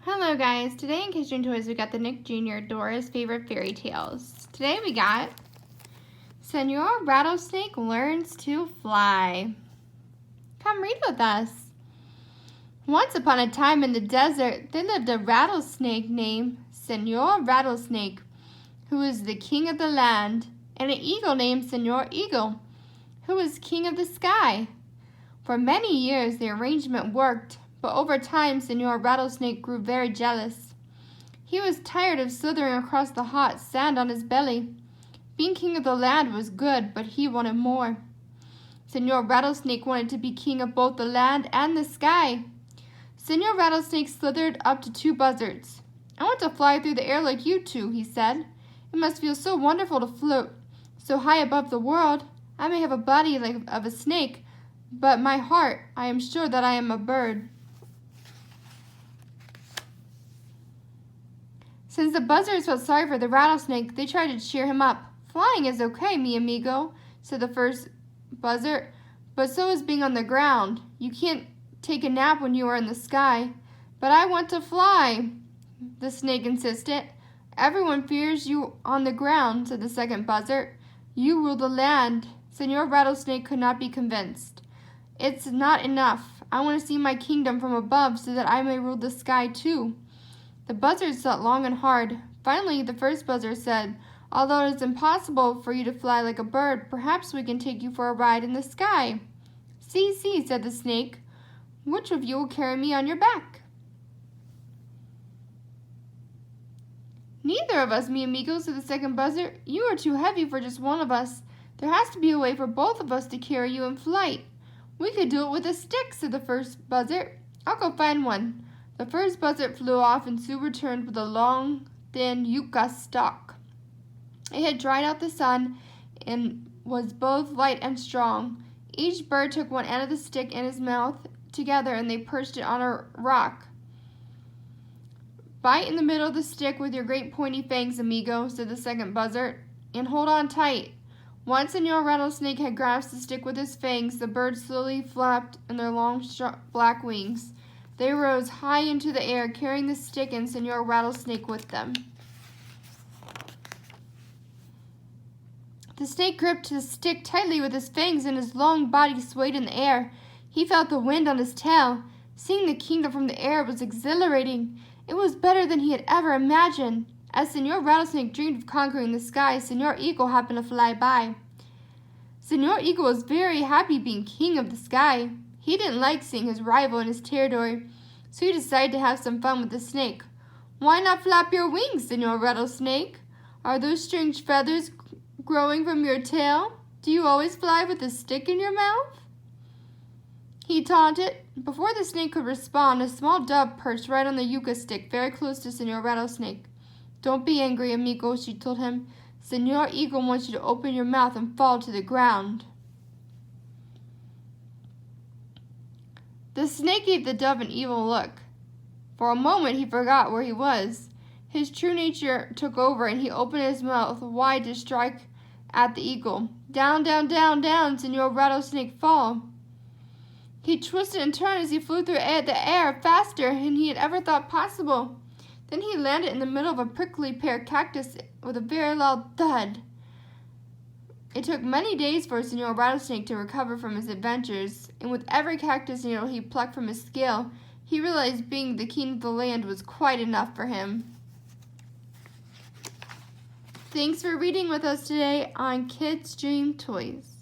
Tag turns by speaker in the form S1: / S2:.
S1: Hello guys, today in Kids Dream Toys we got the Nick Jr. Dora's Favorite Fairy Tales. Today we got Senor Rattlesnake Learns to Fly. Come read with us. Once upon a time in the desert, there lived a rattlesnake named Senor Rattlesnake, who was the king of the land, and an eagle named Senor Eagle, who was king of the sky. For many years the arrangement worked, but over time Senor Rattlesnake grew very jealous. He was tired of slithering across the hot sand on his belly. Being king of the land was good, but he wanted more. Senor Rattlesnake wanted to be king of both the land and the sky. Senor Rattlesnake slithered up to two buzzards. "I want to fly through the air like you two," he said. "It must feel so wonderful to float so high above the world. I may have a body of a snake, but my heart, I am sure that I am a bird." Since the buzzards felt sorry for the rattlesnake, they tried to cheer him up. "Flying is okay, mi amigo," said the first buzzard, "but so is being on the ground. You can't take a nap when you are in the sky." "But I want to fly," the snake insisted. "Everyone fears you on the ground," said the second buzzard. "You rule the land." Senor Rattlesnake could not be convinced. "It's not enough. I want to see my kingdom from above so that I may rule the sky too." The buzzards thought long and hard. Finally, the first buzzard said, "Although it is impossible for you to fly like a bird, perhaps we can take you for a ride in the sky." "See, see," said the snake. "Which of you will carry me on your back?" "Neither of us, mi amigo," said the second buzzard. "You are too heavy for just one of us. There has to be a way for both of us to carry you in flight." "We could do it with a stick," said the first buzzard. "I'll go find one." The first buzzard flew off and soon returned with a long, thin yucca stalk. It had dried out the sun and was both light and strong. Each bird took one end of the stick in his mouth together, and they perched it on a rock. "Bite in the middle of the stick with your great pointy fangs, amigo," said the second buzzard, "and hold on tight." Once Senor Rattlesnake had grasped the stick with his fangs, the birds slowly flapped in their long black wings. They rose high into the air, carrying the stick and Senor Rattlesnake with them. The snake gripped the stick tightly with his fangs, and his long body swayed in the air. He felt the wind on his tail. Seeing the kingdom from the air was exhilarating. It was better than he had ever imagined. As Senor Rattlesnake dreamed of conquering the sky, Senor Eagle happened to fly by. Senor Eagle was very happy being king of the sky. He didn't like seeing his rival in his territory, so he decided to have some fun with the snake. "Why not flap your wings, Senor Rattlesnake? Are those strange feathers growing from your tail? Do you always fly with a stick in your mouth?" he taunted. Before the snake could respond, a small dove perched right on the yucca stick, very close to Senor Rattlesnake. "Don't be angry, amigo," she told him. "Senor Eagle wants you to open your mouth and fall to the ground." The snake gave the dove an evil look. For a moment he forgot where he was. His true nature took over, and he opened his mouth wide to strike at the eagle. "Down, down, down, down, Senor Rattlesnake, fall." He twisted and turned as he flew through the air faster than he had ever thought possible. Then he landed in the middle of a prickly pear cactus with a very loud thud. It took many days for Senor Rattlesnake to recover from his adventures, and with every cactus needle he plucked from his scale, he realized being the king of the land was quite enough for him. Thanks for reading with us today on Kids Dream Toys.